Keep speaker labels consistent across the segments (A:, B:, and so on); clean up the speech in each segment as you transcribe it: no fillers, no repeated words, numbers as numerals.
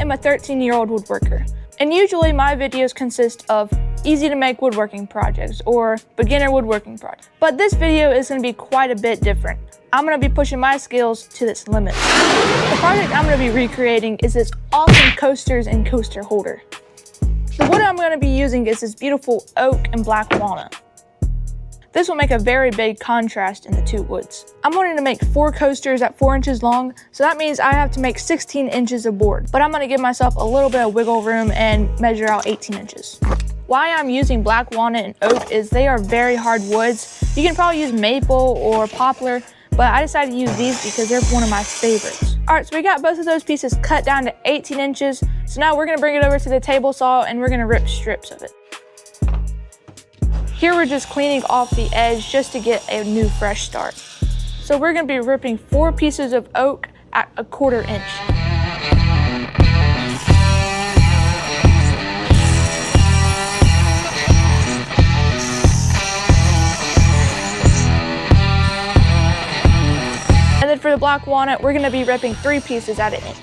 A: am a 13-year-old woodworker, and usually my videos consist of easy to make woodworking projects or beginner woodworking projects. But this video is going to be quite a bit different. I'm going to be pushing my skills to its limit. The project I'm going to be recreating is this awesome coasters and coaster holder. The wood I'm going to be using is this beautiful oak and black walnut. This will make a very big contrast in the two woods. I'm wanting to make 4 coasters at 4 inches long, so that means I have to make 16 inches of board. But I'm going to give myself a little bit of wiggle room and measure out 18 inches. Why I'm using black walnut and oak is they are very hard woods. You can probably use maple or poplar, but I decided to use these because they're one of my favorites. All right, so we got both of those pieces cut down to 18 inches. So now we're gonna bring it over to the table saw and we're gonna rip strips of it. Here we're just cleaning off the edge just to get a new fresh start. So we're gonna be ripping 4 pieces of oak at 1/4 inch. And then for the black walnut, we're gonna be ripping 3 pieces at 1 inch.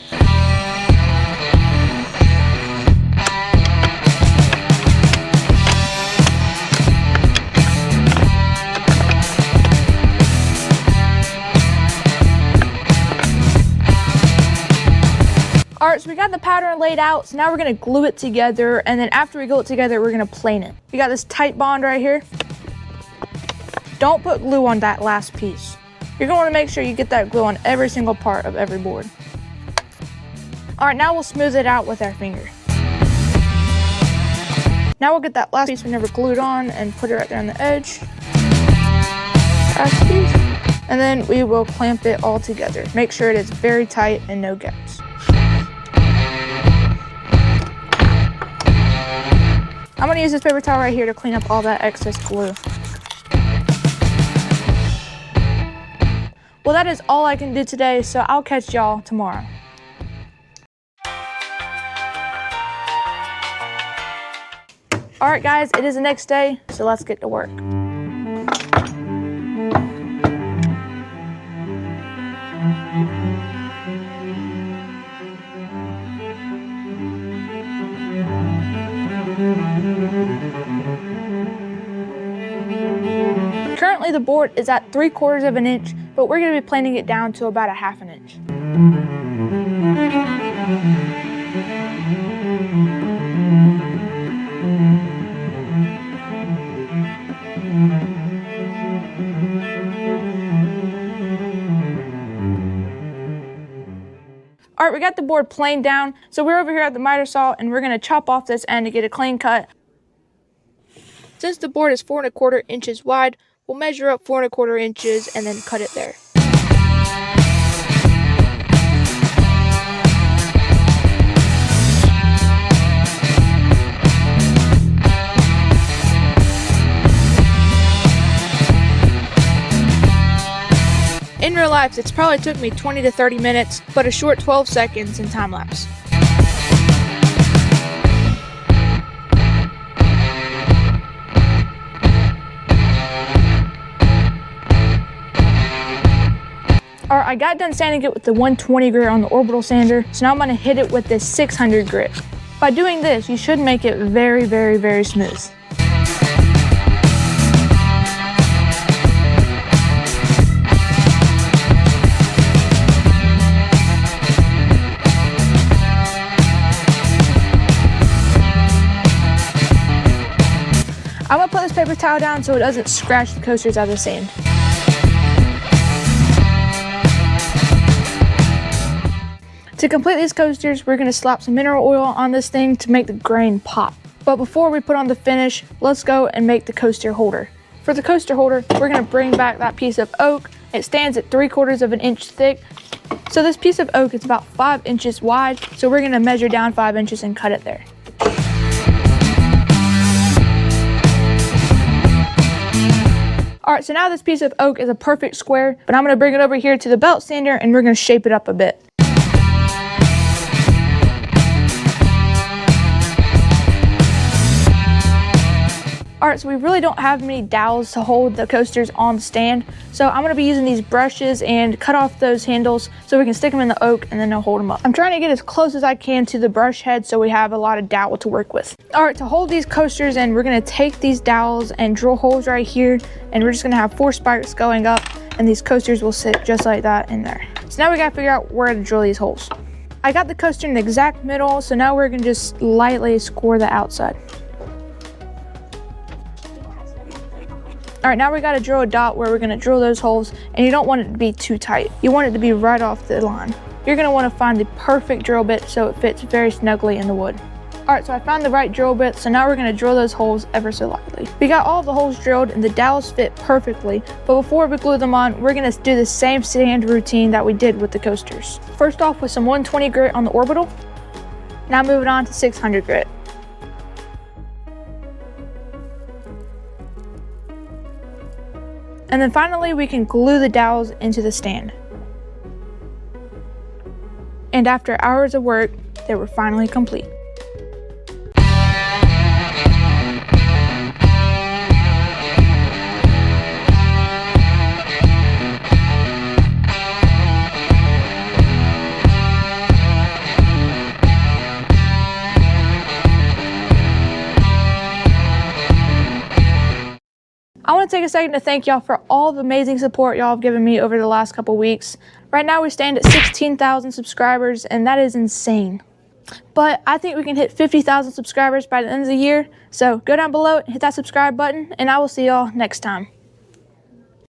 A: All right, so we got the pattern laid out, so now we're gonna glue it together, and then after we glue it together, we're gonna plane it. We got this tight bond right here. Don't put glue on that last piece. You're gonna wanna make sure you get that glue on every single part of every board. All right, now we'll smooth it out with our finger. Now we'll get that last piece we never glued on and put it right there on the edge. Last piece. And then we will clamp it all together. Make sure it is very tight and no gaps. I'm gonna use this paper towel right here to clean up all that excess glue. Well, that is all I can do today, so I'll catch y'all tomorrow. All right, guys, it is the next day, so let's get to work. Currently the board is at 3/4 of an inch, but we're going to be planing it down to about 1/2 inch. All right, we got the board planed down, so we're over here at the miter saw and we're going to chop off this end to get a clean cut. Since the board is 4 1/4 inches wide, we'll measure up 4 1/4 inches and then cut it there. In real life, it's probably took me 20 to 30 minutes, but a short 12 seconds in time lapse. Alright, I got done sanding it with the 120 grit on the orbital sander, so now I'm going to hit it with this 600 grit. By doing this, you should make it very, very, very smooth. I'm going to put this paper towel down so it doesn't scratch the coasters out of the sand. To complete these coasters, we're going to slap some mineral oil on this thing to make the grain pop. But before we put on the finish, let's go and make the coaster holder. For the coaster holder, we're going to bring back that piece of oak. It stands at 3/4 of an inch thick. So this piece of oak is about 5 inches wide, so we're going to measure down 5 inches and cut it there. All right, so now this piece of oak is a perfect square, but I'm going to bring it over here to the belt sander and we're going to shape it up a bit. All All right, so we really don't have many dowels to hold the coasters on the stand. So I'm gonna be using these brushes and cut off those handles so we can stick them in the oak and then they'll hold them up. I'm trying to get as close as I can to the brush head so we have a lot of dowel to work with. All right, to hold these coasters in, we're gonna take these dowels and drill holes right here, and we're just gonna have 4 spikes going up, and these coasters will sit just like that in there. So now we gotta figure out where to drill these holes. I got the coaster in the exact middle, so now we're gonna just lightly score the outside. All right, now we gotta drill a dot where we're gonna drill those holes, and you don't want it to be too tight. You want it to be right off the line. You're gonna wanna find the perfect drill bit so it fits very snugly in the wood. All right, so I found the right drill bit, so now we're gonna drill those holes ever so lightly. We got all of the holes drilled and the dowels fit perfectly, but before we glue them on, we're gonna do the same stand routine that we did with the coasters. First off with some 120 grit on the orbital, now moving on to 600 grit. And then finally, we can glue the dowels into the stand. And after hours of work, they were finally complete. I want to take a second to thank y'all for all the amazing support y'all have given me over the last couple weeks. Right now we stand at 16,000 subscribers, and that is insane. But I think we can hit 50,000 subscribers by the end of the year. So go down below and hit that subscribe button, and I will see y'all next time.